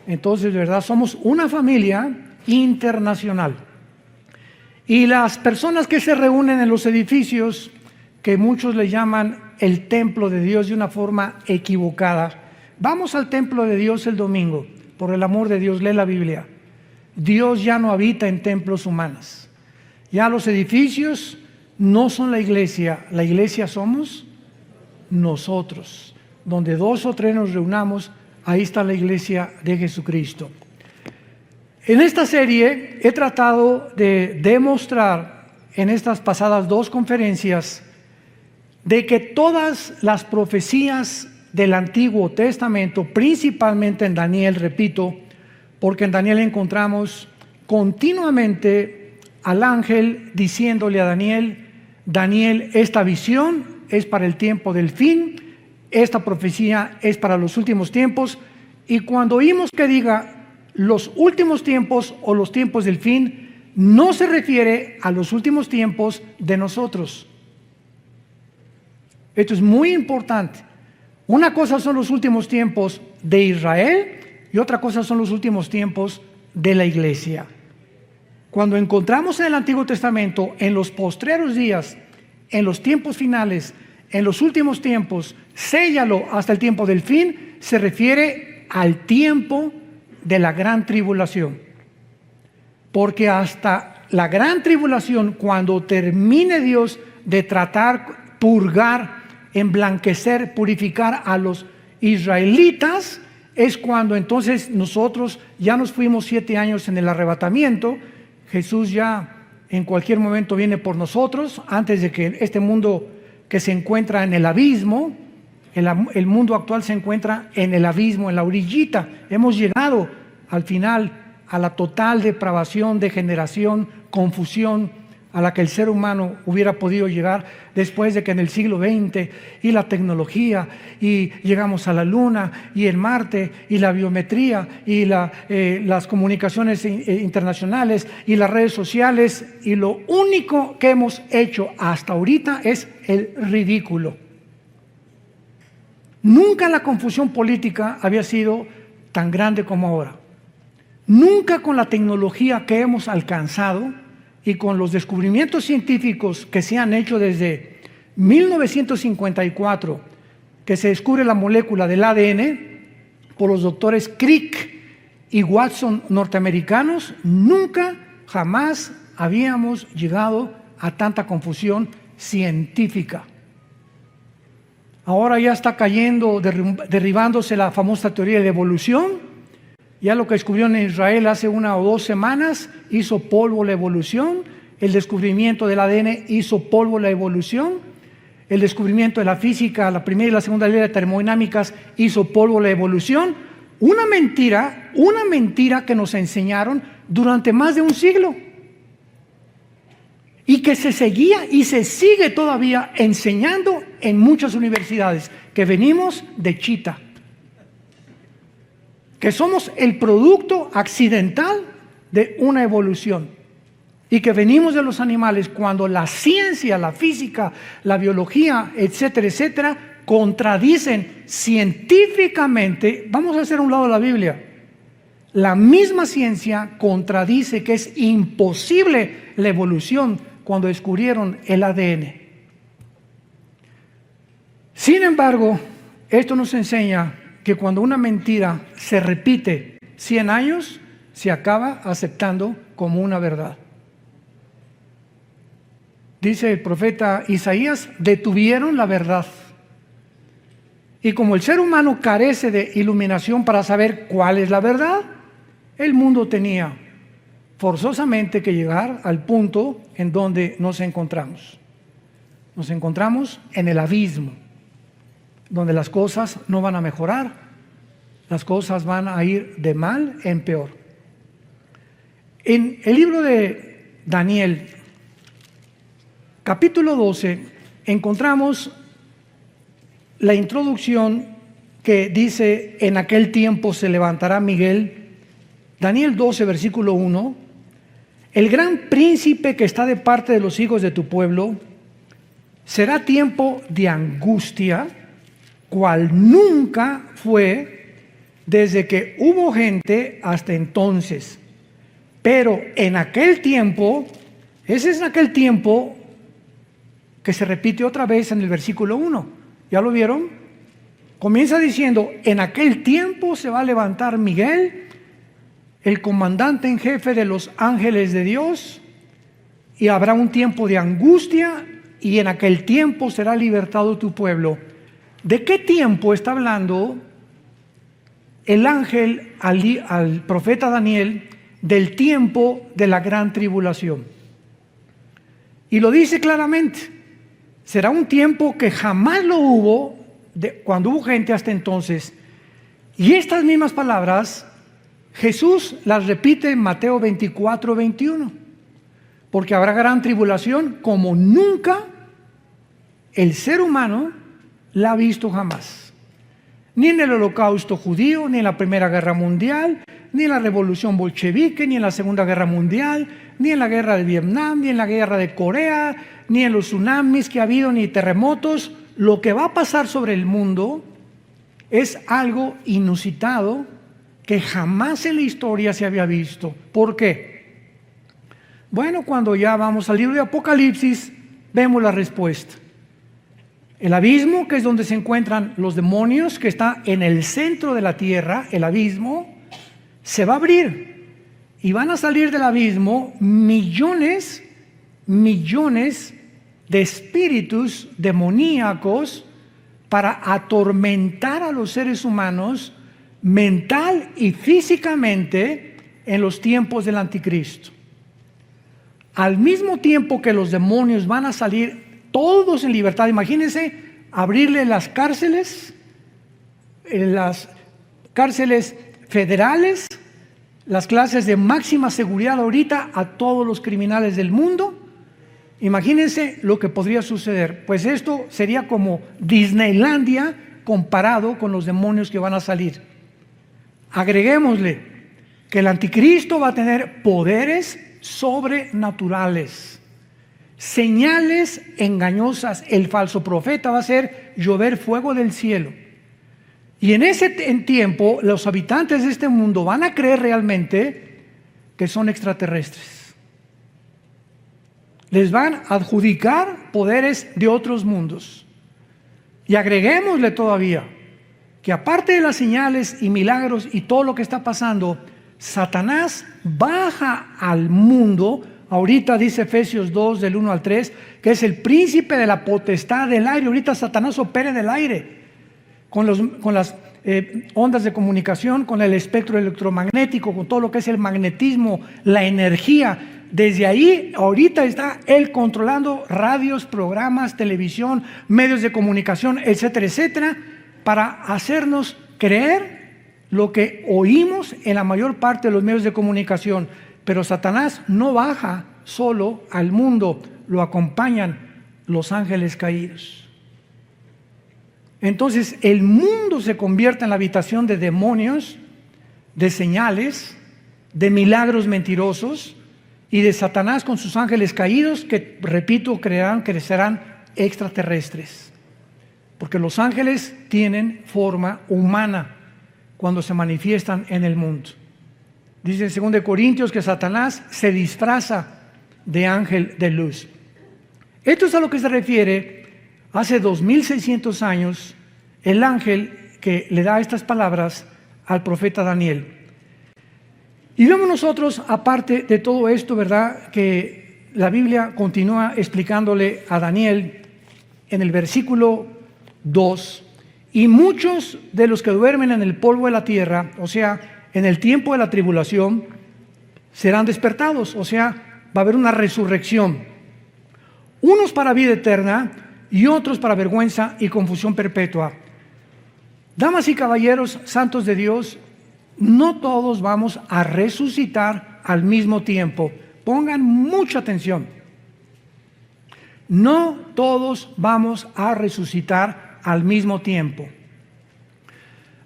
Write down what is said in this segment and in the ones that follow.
Entonces, de verdad, somos una familia internacional. Y las personas que se reúnen en los edificios, que muchos le llaman el templo de Dios de una forma equivocada. Vamos al templo de Dios el domingo, por el amor de Dios, lee la Biblia. Dios ya no habita en templos humanos. Ya los edificios no son la iglesia somos nosotros. Donde 2 o 3 nos reunamos, ahí está la iglesia de Jesucristo. En esta serie he tratado de demostrar en estas pasadas 2 conferencias de que todas las profecías del Antiguo Testamento, principalmente en Daniel, repito, porque en Daniel encontramos continuamente al ángel diciéndole a Daniel, Daniel, esta visión es para el tiempo del fin, esta profecía es para los últimos tiempos, y cuando oímos que diga los últimos tiempos o los tiempos del fin, no se refiere a los últimos tiempos de nosotros. Esto es muy importante. Una cosa son los últimos tiempos de Israel y otra cosa son los últimos tiempos de la iglesia. Cuando encontramos en el Antiguo Testamento, en los postreros días, en los tiempos finales, en los últimos tiempos, séllalo hasta el tiempo del fin, se refiere al tiempo de la gran tribulación. Porque hasta la gran tribulación, cuando termine Dios de tratar, purgar, emblanquecer, purificar a los israelitas, es cuando entonces nosotros ya nos fuimos 7 años en el arrebatamiento. Jesús ya en cualquier momento viene por nosotros, antes de que este mundo que se encuentra en el abismo, el mundo actual se encuentra en el abismo, en la orillita. Hemos llegado al final a la total depravación, degeneración, confusión a la que el ser humano hubiera podido llegar después de que en el siglo XX y la tecnología y llegamos a la Luna y el Marte y la biometría y las comunicaciones internacionales y las redes sociales, y lo único que hemos hecho hasta ahorita es el ridículo. Nunca la confusión política había sido tan grande como ahora. Nunca con la tecnología que hemos alcanzado y con los descubrimientos científicos que se han hecho desde 1954, que se descubre la molécula del ADN por los doctores Crick y Watson norteamericanos, nunca, jamás habíamos llegado a tanta confusión científica. Ahora ya está cayendo, derribándose la famosa teoría de la evolución. Ya lo que descubrieron en Israel hace 1 o 2 semanas hizo polvo la evolución. El descubrimiento del ADN hizo polvo la evolución. El descubrimiento de la física, la primera y la segunda ley de termodinámicas, hizo polvo la evolución. Una mentira que nos enseñaron durante más de un siglo. Y que se seguía y se sigue todavía enseñando en muchas universidades, que venimos de Chita, que somos el producto accidental de una evolución y que venimos de los animales, cuando la ciencia, la física, la biología, etcétera, etcétera, contradicen científicamente. Vamos a hacer a un lado la Biblia. La misma ciencia contradice que es imposible la evolución cuando descubrieron el ADN. Sin embargo, esto nos enseña que cuando una mentira se repite 100 años, se acaba aceptando como una verdad. Dice el profeta Isaías, detuvieron la verdad. Y como el ser humano carece de iluminación para saber cuál es la verdad, el mundo tenía forzosamente que llegar al punto en donde nos encontramos. Nos encontramos en el abismo, donde las cosas no van a mejorar, las cosas van a ir de mal en peor. En el libro de Daniel, capítulo 12, encontramos la introducción que dice: en aquel tiempo se levantará Miguel. Daniel 12, versículo 1, el gran príncipe que está de parte de los hijos de tu pueblo. Será tiempo de angustia, cual nunca fue desde que hubo gente hasta entonces. Pero en aquel tiempo, ese es en aquel tiempo que se repite otra vez en el versículo 1. ¿Ya lo vieron? Comienza diciendo, en aquel tiempo se va a levantar Miguel, el comandante en jefe de los ángeles de Dios, y habrá un tiempo de angustia, y en aquel tiempo será libertado tu pueblo. ¿De qué tiempo está hablando el ángel al profeta Daniel? Del tiempo de la gran tribulación. Y lo dice claramente, será un tiempo que jamás lo hubo, cuando hubo gente hasta entonces. Y estas mismas palabras Jesús las repite en Mateo 24, 21. Porque habrá gran tribulación como nunca el ser humano la ha visto jamás. Ni en el Holocausto judío, ni en la Primera Guerra Mundial, ni en la Revolución Bolchevique, ni en la Segunda Guerra Mundial, ni en la Guerra de Vietnam, ni en la Guerra de Corea, ni en los tsunamis que ha habido, ni terremotos. Lo que va a pasar sobre el mundo es algo inusitado que jamás en la historia se había visto. ¿Por qué? Bueno, cuando ya vamos al libro de Apocalipsis, vemos la respuesta. El abismo, que es donde se encuentran los demonios, que está en el centro de la tierra, el abismo, se va a abrir. Y van a salir del abismo millones de espíritus demoníacos para atormentar a los seres humanos mental y físicamente en los tiempos del anticristo. Al mismo tiempo que los demonios van a salir todos en libertad, imagínense abrirle las cárceles federales, las clases de máxima seguridad ahorita a todos los criminales del mundo. Imagínense lo que podría suceder. Pues esto sería como Disneylandia comparado con los demonios que van a salir. Agreguémosle que el anticristo va a tener poderes sobrenaturales, señales engañosas. El falso profeta va a hacer llover fuego del cielo. Y en ese tiempo los habitantes de este mundo van a creer realmente que son extraterrestres. Les van a adjudicar poderes de otros mundos. Y agreguémosle todavía que aparte de las señales y milagros y todo lo que está pasando, Satanás baja al mundo. Ahorita dice Efesios 2 del 1 al 3 que es el príncipe de la potestad del aire. Ahorita Satanás opera en el aire con las ondas de comunicación, con el espectro electromagnético, con todo lo que es el magnetismo, la energía. Desde ahí ahorita está él controlando radios, programas, televisión, medios de comunicación, etcétera, etcétera, para hacernos creer lo que oímos en la mayor parte de los medios de comunicación. Pero Satanás no baja solo al mundo, lo acompañan los ángeles caídos. Entonces el mundo se convierte en la habitación de demonios, de señales, de milagros mentirosos y de Satanás con sus ángeles caídos que, repito, crecerán extraterrestres. Porque los ángeles tienen forma humana cuando se manifiestan en el mundo. Dice en 2 Corintios que Satanás se disfraza de ángel de luz. Esto es a lo que se refiere hace 2600 años el ángel que le da estas palabras al profeta Daniel. Y vemos nosotros, aparte de todo esto, ¿verdad?, que la Biblia continúa explicándole a Daniel en el versículo 2, y muchos de los que duermen en el polvo de la tierra, o sea, en el tiempo de la tribulación, serán despertados, o sea, va a haber una resurrección. Unos para vida eterna y otros para vergüenza y confusión perpetua. Damas y caballeros, santos de Dios, no todos vamos a resucitar al mismo tiempo. Pongan mucha atención. No todos vamos a resucitar al mismo tiempo.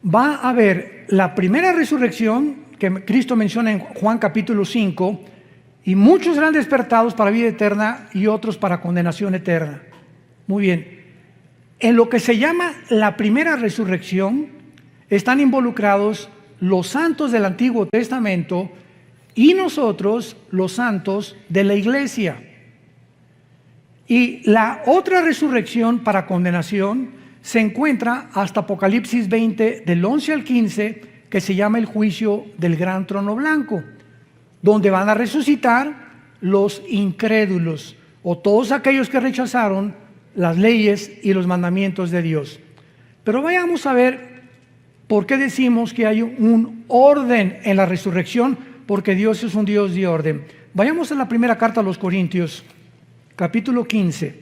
Va a haber la primera resurrección que Cristo menciona en Juan capítulo 5, y muchos serán despertados para vida eterna y otros para condenación eterna. Muy bien. En lo que se llama la primera resurrección están involucrados los santos del Antiguo Testamento y nosotros, los santos de la iglesia. Y la otra resurrección para condenación se encuentra hasta Apocalipsis 20, del 11 al 15, que se llama el juicio del gran trono blanco, donde van a resucitar los incrédulos o todos aquellos que rechazaron las leyes y los mandamientos de Dios. Pero vayamos a ver por qué decimos que hay un orden en la resurrección, porque Dios es un Dios de orden. Vayamos a la primera carta a los Corintios, capítulo 15,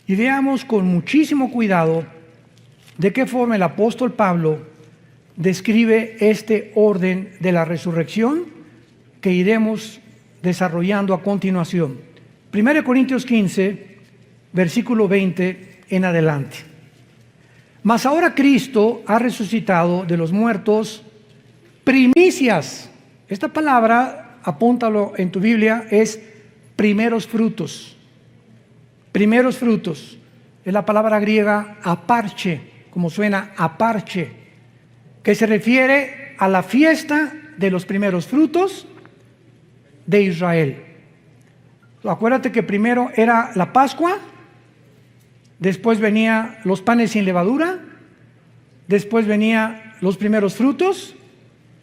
y veamos con muchísimo cuidado de qué forma el apóstol Pablo describe este orden de la resurrección que iremos desarrollando a continuación. 1 Corintios 15, versículo 20 en adelante. Mas ahora Cristo ha resucitado de los muertos, primicias. Esta palabra, apúntalo en tu Biblia, es primeros frutos. Primeros frutos. Es la palabra griega aparche, como suena aparche, que se refiere a la fiesta de los primeros frutos de Israel. Acuérdate que primero era la Pascua, después venía los panes sin levadura, después venía los primeros frutos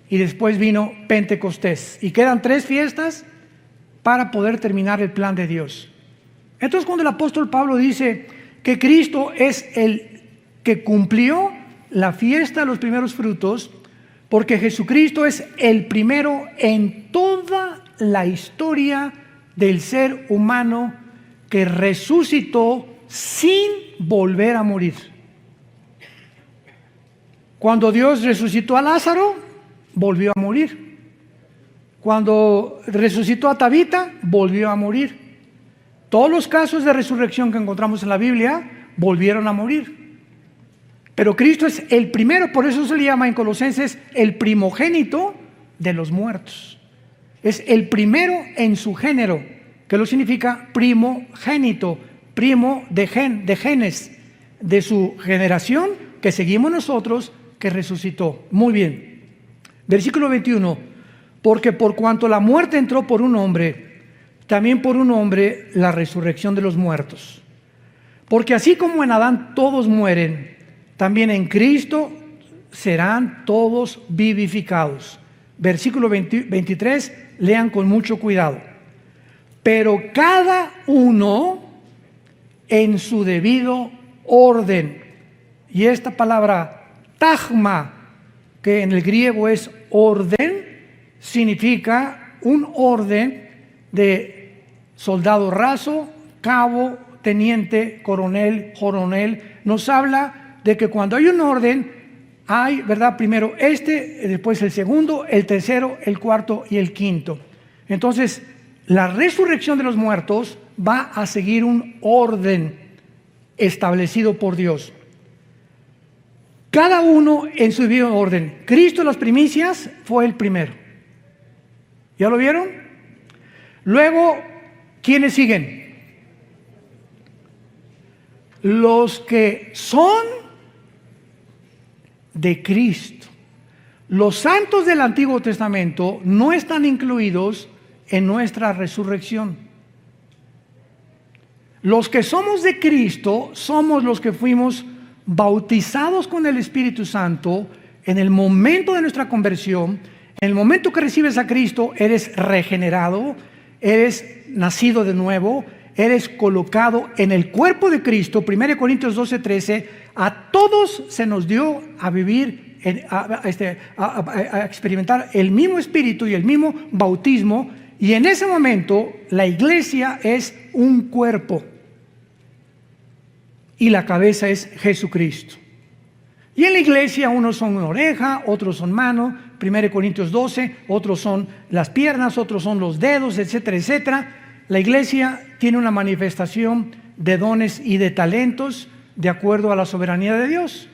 y después vino Pentecostés. Y quedan 3 fiestas para poder terminar el plan de Dios. Entonces, cuando el apóstol Pablo dice que Cristo es el que cumplió la fiesta de los primeros frutos, porque Jesucristo es el primero en toda la historia del ser humano que resucitó sin volver a morir. Cuando Dios resucitó a Lázaro, volvió a morir. Cuando resucitó a Tabita, volvió a morir. Todos los casos de resurrección que encontramos en la Biblia volvieron a morir. Pero Cristo es el primero, por eso se le llama en Colosenses el primogénito de los muertos. Es el primero en su género, que lo significa primogénito, primo de genes, de su generación que seguimos nosotros, que resucitó. Muy bien. Versículo 21. Porque por cuanto la muerte entró por un hombre, también por un hombre la resurrección de los muertos. Porque así como en Adán todos mueren, también en Cristo serán todos vivificados. Versículo 23, lean con mucho cuidado. Pero cada uno en su debido orden. Y esta palabra tagma, que en el griego es orden, significa un orden de soldado raso, cabo, teniente, coronel, nos habla de que cuando hay un orden, hay, ¿verdad? Primero después el segundo, el tercero, el cuarto y el quinto. Entonces, la resurrección de los muertos va a seguir un orden establecido por Dios. Cada uno en su debido orden. Cristo, las primicias, fue el primero. ¿Ya lo vieron? Luego, ¿quiénes siguen? Los que son de Cristo. Los santos del Antiguo Testamento no están incluidos en nuestra resurrección. Los que somos de Cristo somos los que fuimos bautizados con el Espíritu Santo en el momento de nuestra conversión. En el momento que recibes a Cristo, eres regenerado, eres nacido de nuevo, eres colocado en el cuerpo de Cristo. 1 Corintios 12:13, a todos se nos dio a vivir, a experimentar el mismo Espíritu y el mismo bautismo, y en ese momento la iglesia es un cuerpo y la cabeza es Jesucristo. Y en la iglesia unos son una oreja, otros son mano, 1 Corintios 12, otros son las piernas, otros son los dedos, etcétera, etcétera. La iglesia tiene una manifestación de dones y de talentos de acuerdo a la soberanía de Dios.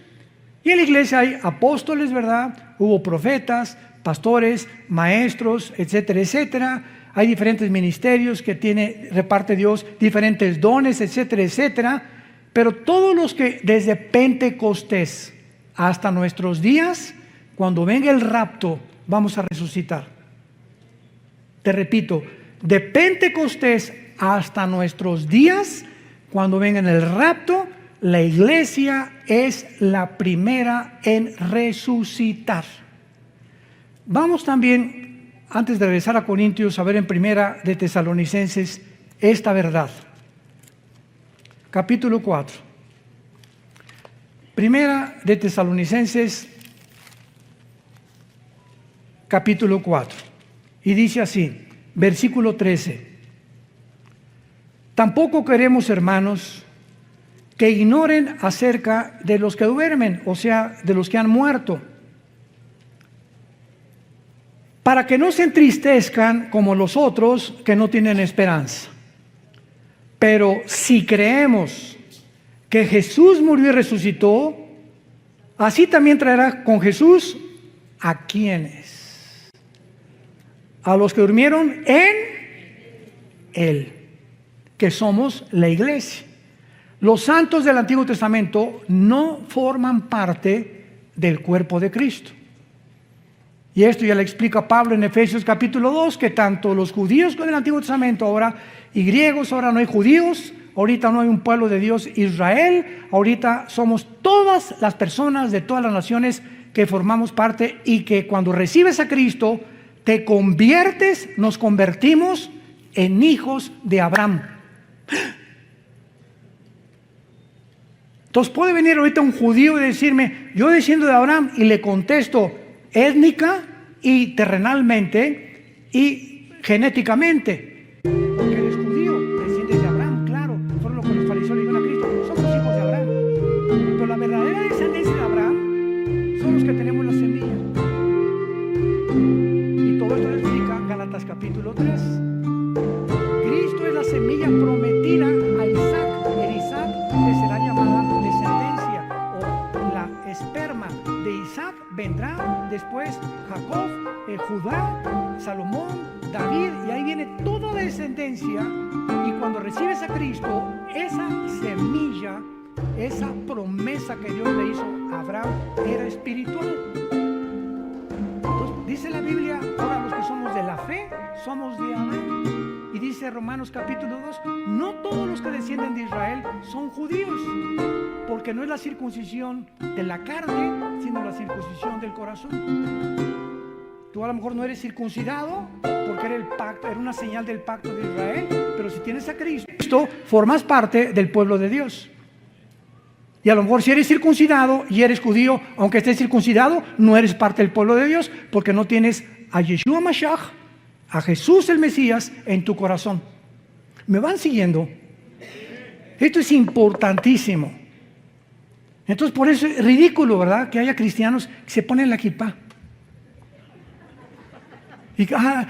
Y en la iglesia hay apóstoles, ¿verdad? Hubo profetas, pastores, maestros, etcétera, etcétera. Hay diferentes ministerios que reparte Dios, diferentes dones, etcétera, etcétera. Pero todos los que desde Pentecostés hasta nuestros días, cuando venga el rapto, vamos a resucitar. Te repito, de Pentecostés hasta nuestros días, cuando venga el rapto, la iglesia es la primera en resucitar. Vamos también, antes de regresar a Corintios, a ver en Primera de Tesalonicenses esta verdad. Capítulo 4. Primera de Tesalonicenses, capítulo 4. Y dice así, versículo 13. Tampoco queremos, hermanos, que ignoren acerca de los que duermen, o sea, de los que han muerto, para que no se entristezcan como los otros que no tienen esperanza. Pero si creemos que Jesús murió y resucitó, así también traerá con Jesús ¿a quiénes? A los que durmieron en Él, que somos la iglesia. Los santos del Antiguo Testamento no forman parte del cuerpo de Cristo. Y esto ya le explica Pablo en Efesios capítulo 2, que tanto los judíos con el Antiguo Testamento ahora y griegos, ahora no hay judíos, ahorita no hay un pueblo de Dios, Israel, ahorita somos todas las personas de todas las naciones que formamos parte, y que cuando recibes a Cristo te conviertes, nos convertimos en hijos de Abraham. Entonces puede venir ahorita un judío y decirme, yo desciendo de Abraham, y le contesto étnica y terrenalmente y genéticamente, porque eres judío, desciendes de Abraham, claro, fueron lo que los fariseos le dijeron a Cristo, somos hijos de Abraham, pero la verdadera descendencia de Abraham son los que tenemos la semilla. Y todo esto lo explica Gálatas capítulo 3. Cristo es la semilla prometida a Isaac. El Isaac que será llamada descendencia, o la esperma de Isaac vendrá después Jacob, Judá, Salomón, David, y ahí viene toda la descendencia. Y cuando recibes a Cristo, esa semilla, esa promesa que Dios le hizo a Abraham era espiritual. Entonces dice la Biblia, ahora los que somos de la fe somos de Abraham. Y dice Romanos capítulo 2, no todos los que descienden de Israel son judíos, porque no es la circuncisión de la carne, sino la circuncisión del corazón. Tú a lo mejor no eres circuncidado porque era el pacto, era una señal del pacto de Israel, pero si tienes a Cristo, formas parte del pueblo de Dios. Y a lo mejor si eres circuncidado y eres judío, aunque estés circuncidado, no eres parte del pueblo de Dios, porque no tienes a Yeshua Mashiach, a Jesús el Mesías, en tu corazón. ¿Me van siguiendo? Esto es importantísimo. Entonces por eso es ridículo, ¿verdad?, que haya cristianos que se ponen la kipá. Y a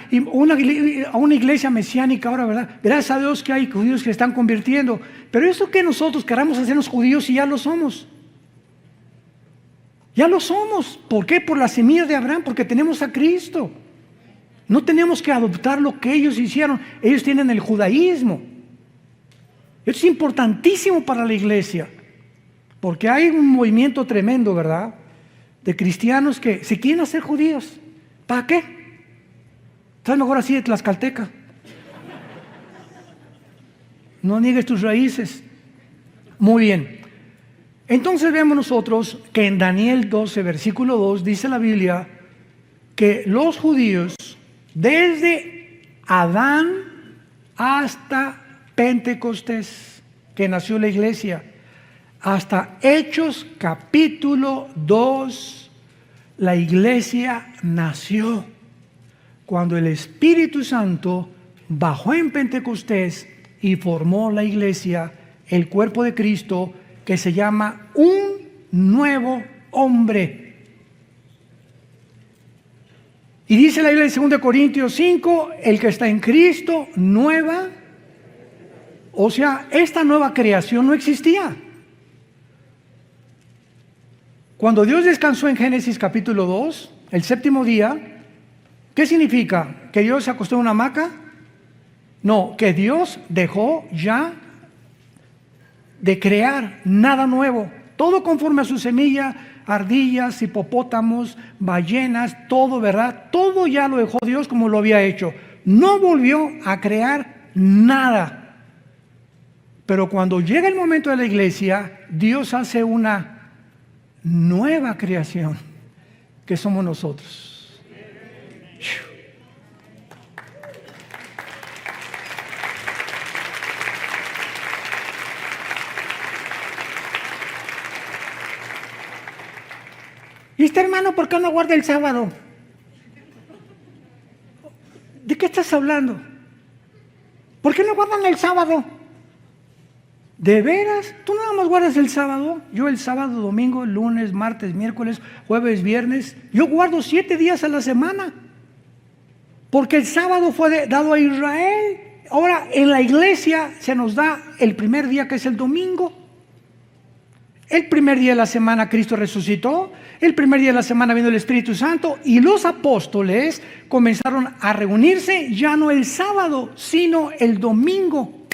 una iglesia mesiánica ahora, ¿verdad? Gracias a Dios que hay judíos que se están convirtiendo. Pero eso que nosotros queramos hacernos judíos, y ya lo somos. Ya lo somos. ¿Por qué? Por la semilla de Abraham, porque tenemos a Cristo. No tenemos que adoptar lo que ellos hicieron. Ellos tienen el judaísmo. Esto es importantísimo para la iglesia, porque hay un movimiento tremendo, ¿verdad?, de cristianos que se quieren hacer judíos. ¿Para qué? Estás mejor así de tlaxcalteca. No niegues tus raíces. Muy bien. Entonces vemos nosotros que en Daniel 12, versículo 2, dice la Biblia que los judíos, desde Adán hasta Pentecostés, que nació la iglesia, hasta Hechos capítulo 2, la iglesia nació cuando el Espíritu Santo bajó en Pentecostés y formó la iglesia, el cuerpo de Cristo, que se llama un nuevo hombre. Y dice la Biblia en 2 Corintios 5, el que está en Cristo, nueva. O sea, esta nueva creación no existía. Cuando Dios descansó en Génesis capítulo 2, el séptimo día, ¿qué significa? ¿Que Dios se acostó en una hamaca? No, que Dios dejó ya de crear nada nuevo. todo conforme a su semilla, ardillas, hipopótamos, ballenas, todo, ¿verdad? Todo ya lo dejó Dios como lo había hecho. No volvió a crear nada. Pero cuando llega el momento de la iglesia, Dios hace una nueva creación, que somos nosotros. Y este hermano, ¿por qué no guarda el sábado? ¿De qué estás hablando? ¿Por qué no guardan el sábado? ¿De veras? ¿Tú nada más guardas el sábado? Yo el sábado, domingo, lunes, martes, miércoles, jueves, viernes. Yo guardo 7 días a la semana. Porque el sábado fue dado a Israel. Ahora en la iglesia se nos da el primer día, que es el domingo. El primer día de la semana Cristo resucitó, el primer día de la semana vino el Espíritu Santo y los apóstoles comenzaron a reunirse ya no el sábado, sino el domingo,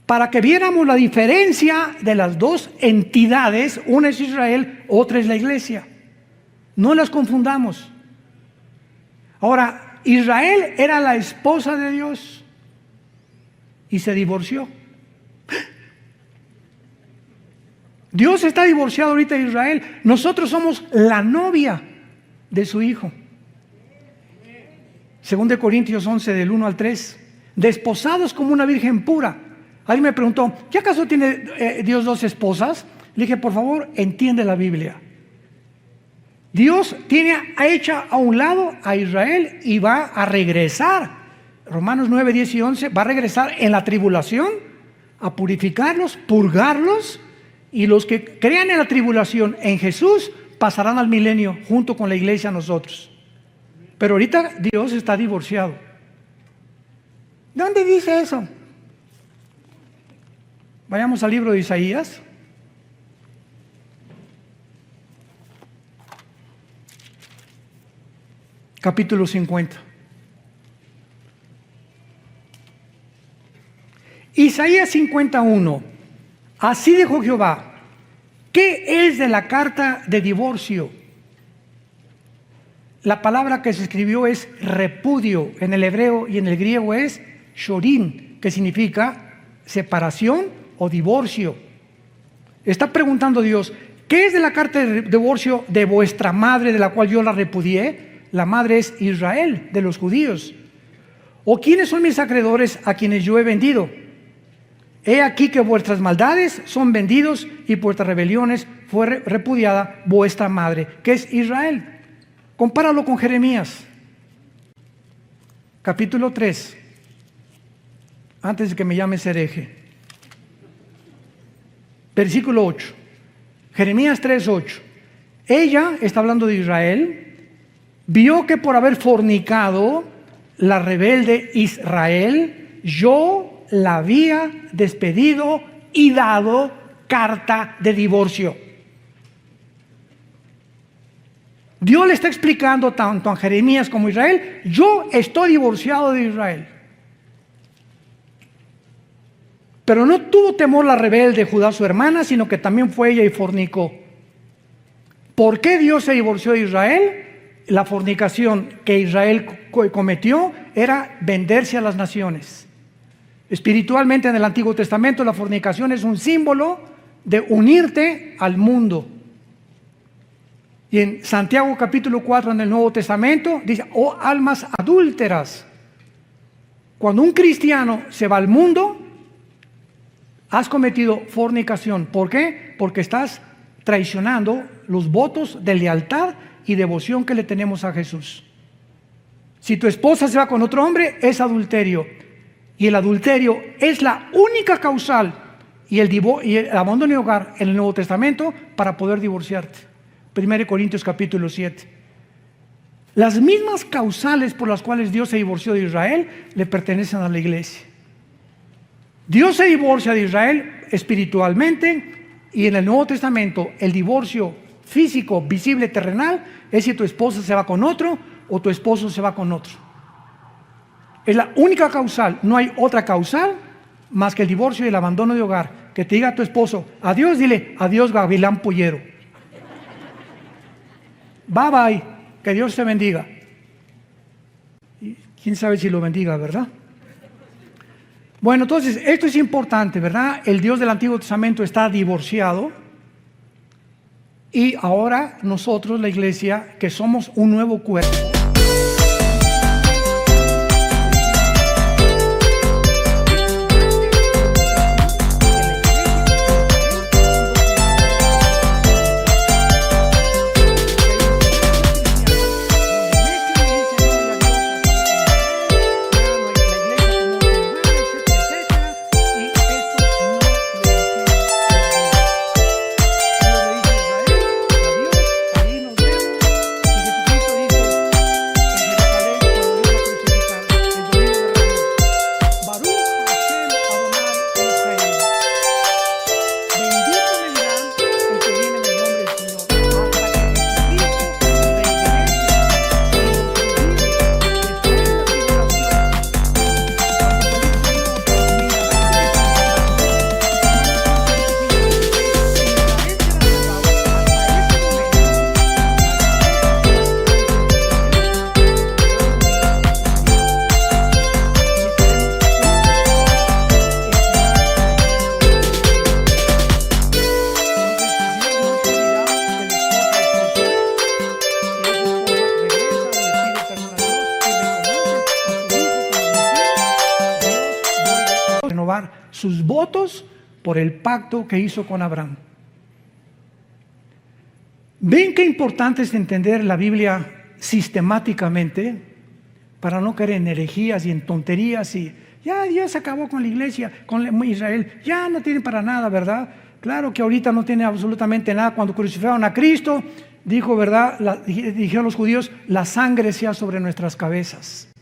para que viéramos la diferencia de las dos entidades. Una es Israel, otra es la iglesia. No las confundamos. Ahora, Israel era la esposa de Dios y se divorció. Dios está divorciado ahorita de Israel. Nosotros somos la novia de su Hijo. 2 Corintios 11, del 1 al 3. Desposados como una virgen pura. Alguien me preguntó, ¿qué acaso tiene Dios 2 esposas? Le dije, por favor, entiende la Biblia. Dios ha hecho a un lado a Israel y va a regresar. Romanos 9, 10 y 11. Va a regresar en la tribulación a purificarlos, purgarlos. Y los que crean en la tribulación en Jesús pasarán al milenio junto con la iglesia nosotros. Pero ahorita Dios está divorciado. ¿Dónde dice eso? Vayamos al libro de Isaías. Capítulo 50. Isaías 51. Así dijo Jehová, ¿qué es de la carta de divorcio? La palabra que se escribió es repudio, en el hebreo y en el griego es shorin, que significa separación o divorcio. Está preguntando Dios, ¿qué es de la carta de divorcio de vuestra madre, de la cual yo la repudié? La madre es Israel, de los judíos. ¿O quiénes son mis acreedores a quienes yo he vendido? He aquí que vuestras maldades son vendidos y vuestras rebeliones fue repudiada vuestra madre, que es Israel. Compáralo con Jeremías, capítulo 3, antes de que me llames hereje. Versículo 8. Jeremías 3, 8. Ella, está hablando de Israel, vio que por haber fornicado la rebelde Israel, yo la había despedido y dado carta de divorcio. Dios le está explicando tanto a Jeremías como a Israel, yo estoy divorciado de Israel. Pero no tuvo temor la rebelde Judá, su hermana, sino que también fue ella y fornicó. ¿Por qué Dios se divorció de Israel? La fornicación que Israel cometió era venderse a las naciones. Espiritualmente en el Antiguo Testamento la fornicación es un símbolo de unirte al mundo. Y en Santiago capítulo 4 en el Nuevo Testamento dice, oh almas adúlteras. Cuando un cristiano se va al mundo, has cometido fornicación. ¿Por qué? Porque estás traicionando los votos de lealtad y devoción que le tenemos a Jesús. Si tu esposa se va con otro hombre, es adulterio. Y el adulterio es la única causal y el abandono de hogar en el Nuevo Testamento para poder divorciarte. 1 Corintios capítulo 7. Las mismas causales por las cuales Dios se divorció de Israel le pertenecen a la iglesia. Dios se divorcia de Israel espiritualmente y en el Nuevo Testamento el divorcio físico, visible, terrenal es si tu esposa se va con otro o tu esposo se va con otro. Es la única causal, no hay otra causal más que el divorcio y el abandono de hogar. Que te diga a tu esposo, adiós, dile, adiós gavilán pollero. Bye bye, que Dios te bendiga. Y quién sabe si lo bendiga, ¿verdad? Bueno, entonces, esto es importante, ¿verdad? El Dios del Antiguo Testamento está divorciado y ahora nosotros, la iglesia, que somos un nuevo cuerpo. Sus votos por el pacto que hizo con Abraham. ¿Ven qué importante es entender la Biblia sistemáticamente para no caer en herejías y en tonterías y ya Dios acabó con la iglesia, con Israel, ya no tiene para nada, ¿verdad? Claro que ahorita no tiene absolutamente nada. Cuando crucificaron a Cristo, dijo, ¿verdad? Dijeron los judíos, la sangre sea sobre nuestras cabezas.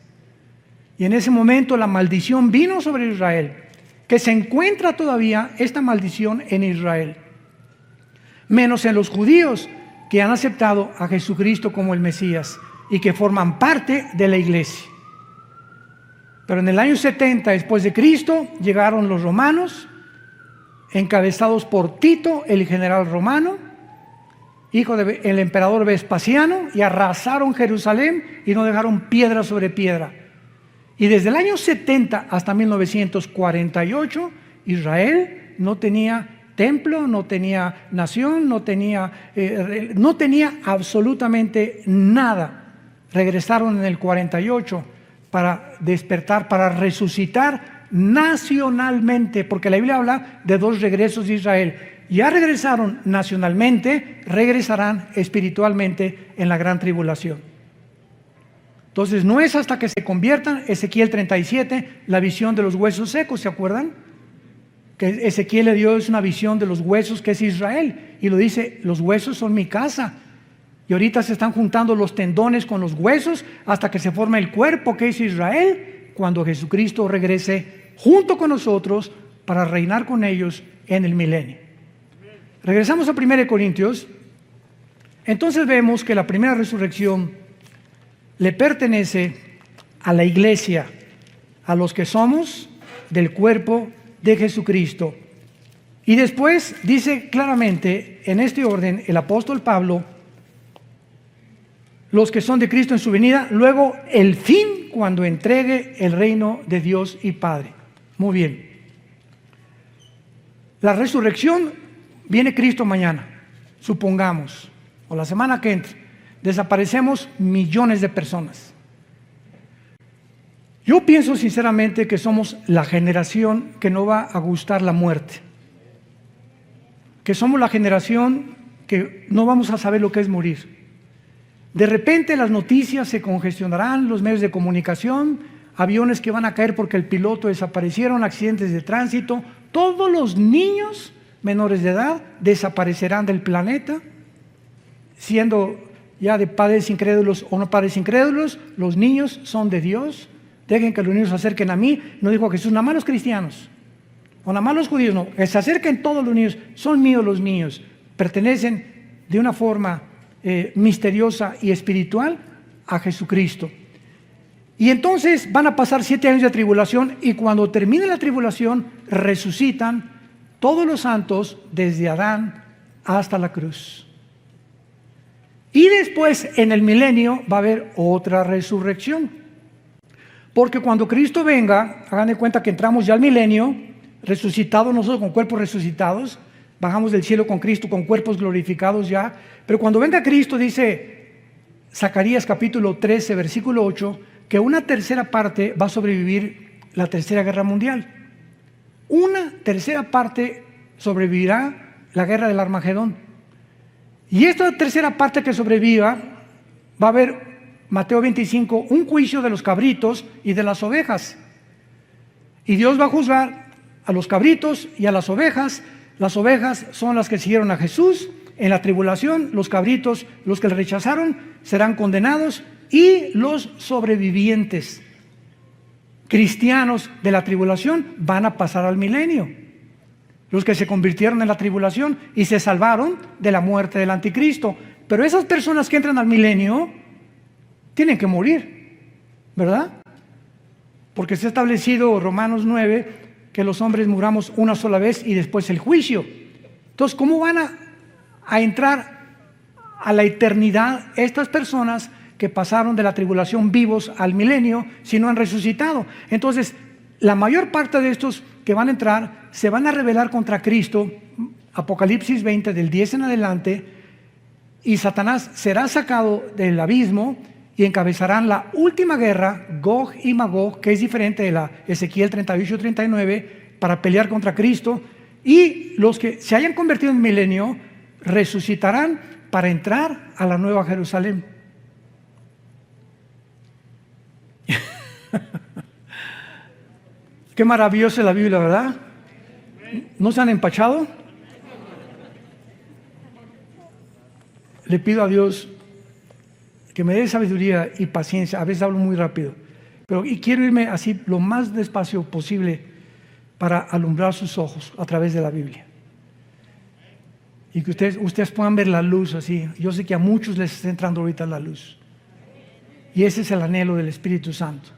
Y en ese momento la maldición vino sobre Israel, que se encuentra todavía esta maldición en Israel, menos en los judíos que han aceptado a Jesucristo como el Mesías y que forman parte de la iglesia. Pero en el año 70 después de Cristo llegaron los romanos, encabezados por Tito, el general romano, hijo del emperador Vespasiano, y arrasaron Jerusalén y no dejaron piedra sobre piedra. Y desde el año 70 hasta 1948, Israel no tenía templo, no tenía nación, no tenía absolutamente nada. Regresaron en el 48 para despertar, para resucitar nacionalmente, porque la Biblia habla de 2 regresos de Israel. Ya regresaron nacionalmente, regresarán espiritualmente en la gran tribulación. Entonces no es hasta que se conviertan. Ezequiel 37, la visión de los huesos secos, ¿se acuerdan? Que Ezequiel le dio es una visión de los huesos, que es Israel, y lo dice, los huesos son mi casa. Y ahorita se están juntando los tendones con los huesos hasta que se forme el cuerpo, que es Israel, cuando Jesucristo regrese junto con nosotros para reinar con ellos en el milenio. Regresamos a 1 Corintios. Entonces vemos que la primera resurrección le pertenece a la iglesia, a los que somos del cuerpo de Jesucristo. Y después dice claramente en este orden el apóstol Pablo, los que son de Cristo en su venida, luego el fin cuando entregue el reino de Dios y Padre. Muy bien. La resurrección, viene Cristo mañana, supongamos, o la semana que entra. Desaparecemos millones de personas. Yo pienso sinceramente que somos la generación que no va a gustar la muerte, que somos la generación que no vamos a saber lo que es morir. De repente las noticias se congestionarán, los medios de comunicación, aviones que van a caer porque el piloto desaparecieron, accidentes de tránsito, todos los niños menores de edad desaparecerán del planeta, siendo ya de padres incrédulos o no padres incrédulos. Los niños son de Dios. Dejen que los niños se acerquen a mí. No dijo Jesús, nada más los cristianos o nada más los judíos, no, que se acerquen todos los niños. Son míos los niños, pertenecen de una forma misteriosa y espiritual a Jesucristo. Y entonces van a pasar 7 años de tribulación, y cuando termine la tribulación resucitan todos los santos desde Adán hasta la cruz. Y después en el milenio va a haber otra resurrección. Porque cuando Cristo venga, hagan de cuenta que entramos ya al milenio, resucitados nosotros con cuerpos resucitados, bajamos del cielo con Cristo con cuerpos glorificados ya. Pero cuando venga Cristo, dice Zacarías capítulo 13, versículo 8, que una tercera parte va a sobrevivir la tercera guerra mundial. Una tercera parte sobrevivirá la guerra del Armagedón. Y esta tercera parte que sobreviva, va a haber, Mateo 25, un juicio de los cabritos y de las ovejas. Y Dios va a juzgar a los cabritos y a las ovejas. Las ovejas son las que siguieron a Jesús en la tribulación. Los cabritos, los que le rechazaron, serán condenados. Y los sobrevivientes cristianos de la tribulación van a pasar al milenio. Los que se convirtieron en la tribulación y se salvaron de la muerte del anticristo. Pero esas personas que entran al milenio tienen que morir, ¿verdad? Porque está establecido Romanos 9 que los hombres muramos una sola vez y después el juicio. Entonces, ¿cómo van a entrar a la eternidad estas personas que pasaron de la tribulación vivos al milenio si no han resucitado? Entonces, la mayor parte de estos que van a entrar se van a rebelar contra Cristo, Apocalipsis 20 del 10 en adelante, y Satanás será sacado del abismo y encabezarán la última guerra, Gog y Magog, que es diferente de la Ezequiel 38-39, para pelear contra Cristo. Y los que se hayan convertido en milenio resucitarán para entrar a la nueva Jerusalén. Qué maravillosa es la Biblia, ¿verdad? ¿No se han empachado? Le pido a Dios que me dé sabiduría y paciencia. A veces hablo muy rápido, pero quiero irme así lo más despacio posible para alumbrar sus ojos a través de la Biblia. Y que ustedes puedan ver la luz así. Yo sé que a muchos les está entrando ahorita la luz. Y ese es el anhelo del Espíritu Santo.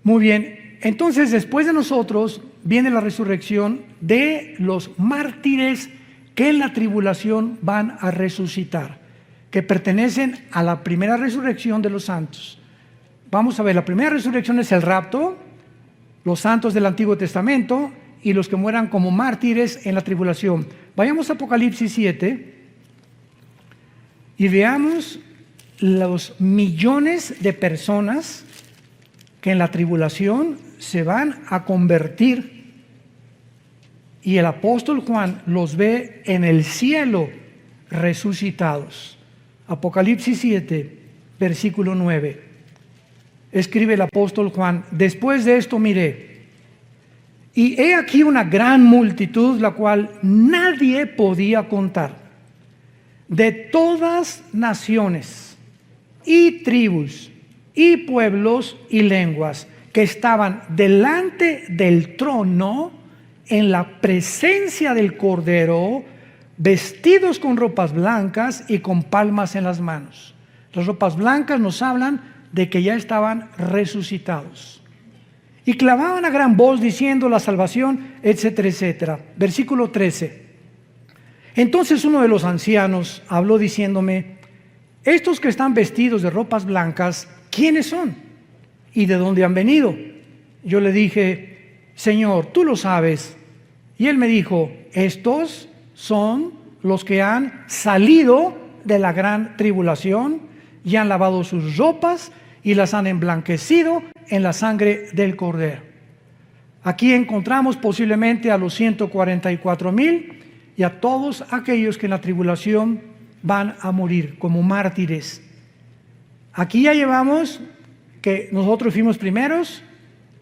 Muy bien, entonces después de nosotros viene la resurrección de los mártires que en la tribulación van a resucitar, que pertenecen a la primera resurrección de los santos. Vamos a ver, la primera resurrección es el rapto, los santos del Antiguo Testamento y los que mueran como mártires en la tribulación. Vayamos a Apocalipsis 7 y veamos los millones de personas que en la tribulación se van a convertir, y el apóstol Juan los ve en el cielo resucitados. Apocalipsis 7, versículo 9. Escribe el apóstol Juan: después de esto miré, y he aquí una gran multitud, la cual nadie podía contar, de todas naciones y tribus y pueblos y lenguas, que estaban delante del trono en la presencia del Cordero, vestidos con ropas blancas y con palmas en las manos. Las ropas blancas nos hablan de que ya estaban resucitados. Y clamaban a gran voz diciendo: la salvación, etcétera, etcétera. Versículo 13. Entonces uno de los ancianos habló diciéndome: estos que están vestidos de ropas blancas, ¿quiénes son? ¿Y de dónde han venido? Yo le dije: Señor, tú lo sabes. Y él me dijo: estos son los que han salido de la gran tribulación y han lavado sus ropas y las han emblanquecido en la sangre del Cordero. Aquí encontramos posiblemente a los 144,000 y a todos aquellos que en la tribulación van a morir como mártires. Aquí ya llevamos que nosotros fuimos primeros,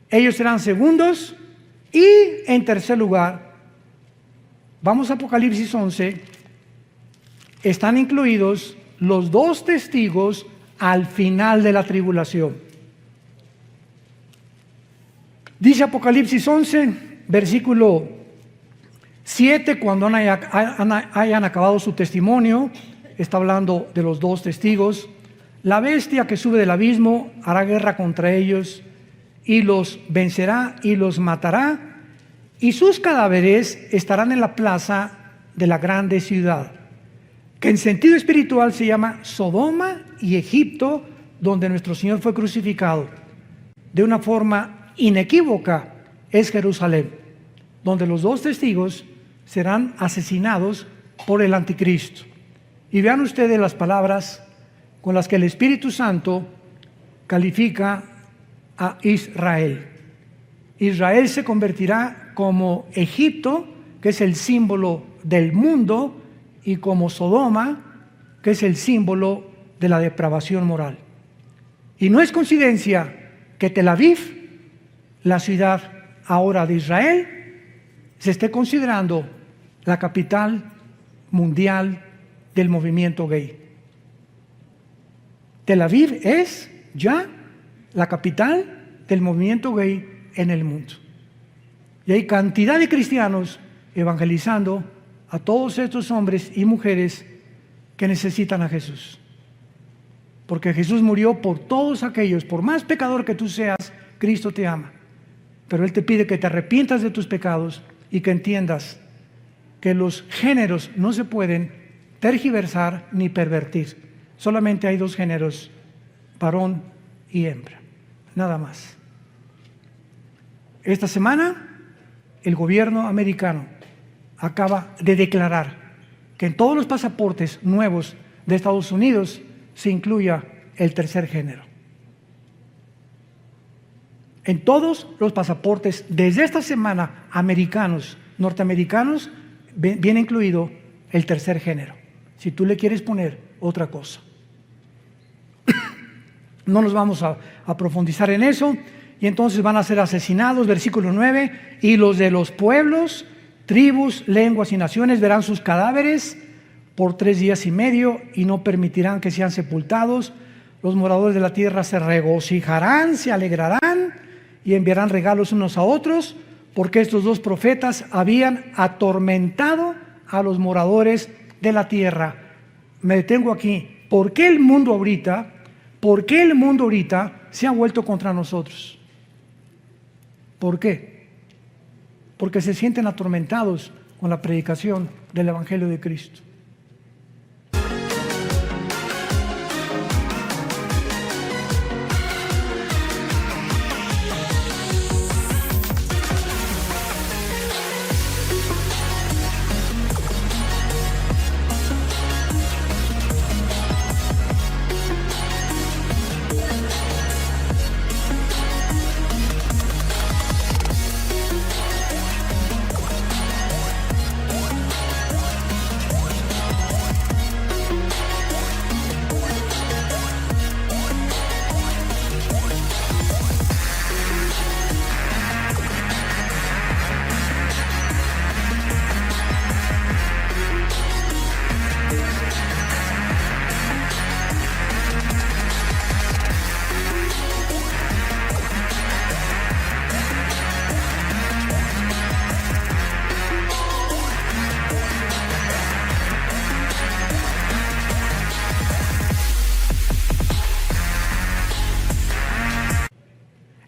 ellos serán segundos, y en tercer lugar, vamos a Apocalipsis 11, están incluidos los 2 testigos al final de la tribulación. Dice Apocalipsis 11, versículo 7, cuando hayan acabado su testimonio, está hablando de los 2 testigos. la bestia que sube del abismo hará guerra contra ellos y los vencerá y los matará, y sus cadáveres estarán en la plaza de la grande ciudad, que en sentido espiritual se llama Sodoma y Egipto, donde nuestro Señor fue crucificado. De una forma inequívoca es Jerusalén, donde los dos testigos serán asesinados por el anticristo. Y vean ustedes las palabras con las que el Espíritu Santo califica a Israel. Israel se convertirá como Egipto, que es el símbolo del mundo, y como Sodoma, que es el símbolo de la depravación moral. Y no es coincidencia que Tel Aviv, la ciudad ahora de Israel, se esté considerando la capital mundial del movimiento gay. Tel Aviv es ya la capital del movimiento gay en el mundo. Y hay cantidad de cristianos evangelizando a todos estos hombres y mujeres que necesitan a Jesús. Porque Jesús murió por todos aquellos, por más pecador que tú seas, Cristo te ama. Pero Él te pide que te arrepientas de tus pecados y que entiendas que los géneros no se pueden tergiversar ni pervertir. Solamente hay dos géneros, varón y hembra, nada más. Esta semana el gobierno americano acaba de declarar que en todos los pasaportes nuevos de Estados Unidos se incluya el tercer género. En todos los pasaportes desde esta semana americanos, norteamericanos, viene incluido el tercer género, si tú le quieres poner otra cosa. No nos vamos a profundizar en eso. Y entonces van a ser asesinados, versículo 9, y los de los pueblos, tribus, lenguas y naciones verán sus cadáveres por 3 días y medio y no permitirán que sean sepultados. Los moradores de la tierra se regocijarán, se alegrarán y enviarán regalos unos a otros, porque estos dos profetas habían atormentado a los moradores de la tierra. Me detengo aquí. ¿Por qué el mundo ahorita se ha vuelto contra nosotros? ¿Por qué? Porque se sienten atormentados con la predicación del Evangelio de Cristo.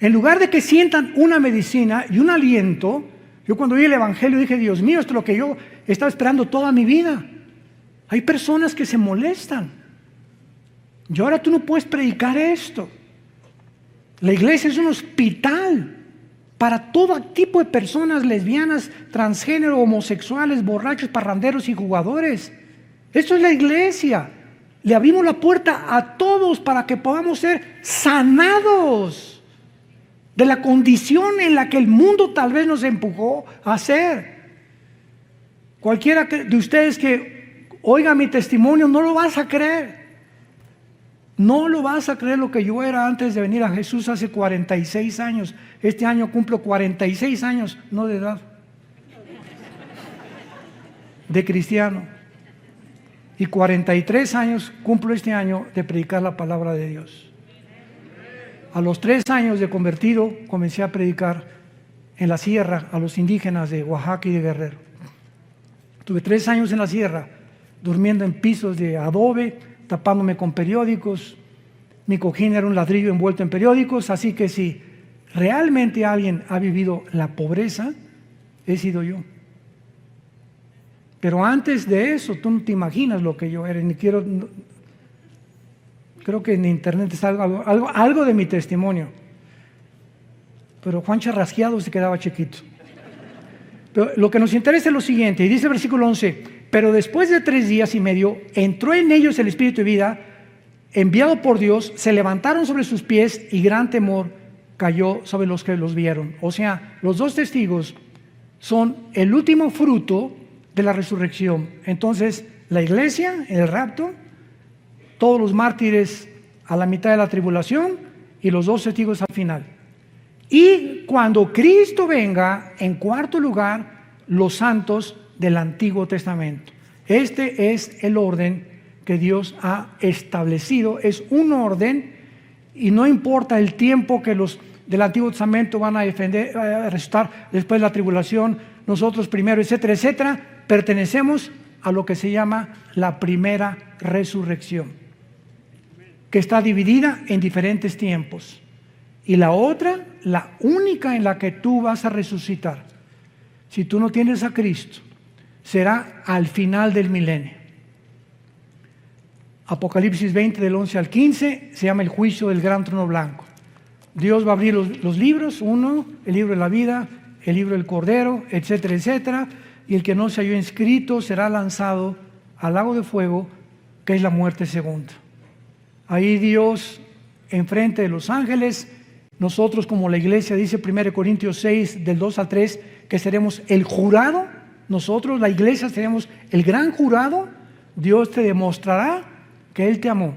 En lugar de que sientan una medicina y un aliento, yo cuando oí el Evangelio dije, Dios mío, esto es lo que yo estaba esperando toda mi vida. Hay personas que se molestan. Y ahora tú no puedes predicar esto. La iglesia es un hospital para todo tipo de personas, lesbianas, transgénero, homosexuales, borrachos, parranderos y jugadores. Esto es la iglesia. Le abrimos la puerta a todos para que podamos ser sanados de la condición en la que el mundo tal vez nos empujó a ser. Cualquiera de ustedes que oiga mi testimonio no lo vas a creer. No lo vas a creer lo que yo era antes de venir a Jesús hace 46 años. Este año cumplo 46 años, no de edad, de cristiano. Y 43 años cumplo este año de predicar la palabra de Dios. A los 3 años de convertido comencé a predicar en la sierra a los indígenas de Oaxaca y de Guerrero. Tuve 3 años en la sierra, durmiendo en pisos de adobe, tapándome con periódicos, mi cojín era un ladrillo envuelto en periódicos, así que si realmente alguien ha vivido la pobreza, he sido yo. Pero antes de eso, tú no te imaginas lo que yo era, ni quiero, creo que en internet está algo de mi testimonio. Pero Juan Charrasqueado se quedaba chiquito. Pero lo que nos interesa es lo siguiente, y dice el versículo 11, pero después de 3 días y medio, entró en ellos el Espíritu de vida, enviado por Dios, se levantaron sobre sus pies y gran temor cayó sobre los que los vieron. O sea, los 2 testigos son el último fruto de la resurrección. Entonces, la iglesia en el rapto, todos los mártires a la mitad de la tribulación y los 2 testigos al final. Y cuando Cristo venga, en cuarto lugar, los santos del Antiguo Testamento. Este es el orden que Dios ha establecido, es un orden, y no importa el tiempo que los del Antiguo Testamento van a resucitar después de la tribulación, nosotros primero, etcétera, etcétera, pertenecemos a lo que se llama la primera resurrección, que está dividida en diferentes tiempos. Y la otra, la única en la que tú vas a resucitar, si tú no tienes a Cristo, será al final del milenio. Apocalipsis 20 del 11 al 15 se llama el juicio del gran trono blanco. Dios va a abrir los libros, uno, el libro de la vida, el libro del Cordero, etcétera, etcétera, y el que no se halló inscrito será lanzado al lago de fuego, que es la muerte segunda. Ahí Dios, enfrente de los ángeles, nosotros como la iglesia, dice 1 Corintios 6, del 2 al 3, que seremos el jurado, nosotros, la iglesia, seremos el gran jurado. Dios te demostrará que Él te amó,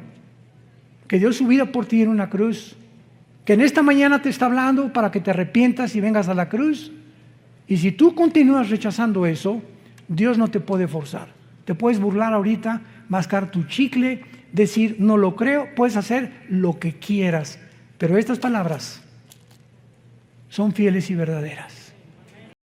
que dio su vida por ti en una cruz, que en esta mañana te está hablando para que te arrepientas y vengas a la cruz. Y si tú continúas rechazando eso, Dios no te puede forzar. Te puedes burlar ahorita, mascar tu chicle, decir no lo creo, puedes hacer lo que quieras, pero estas palabras son fieles y verdaderas.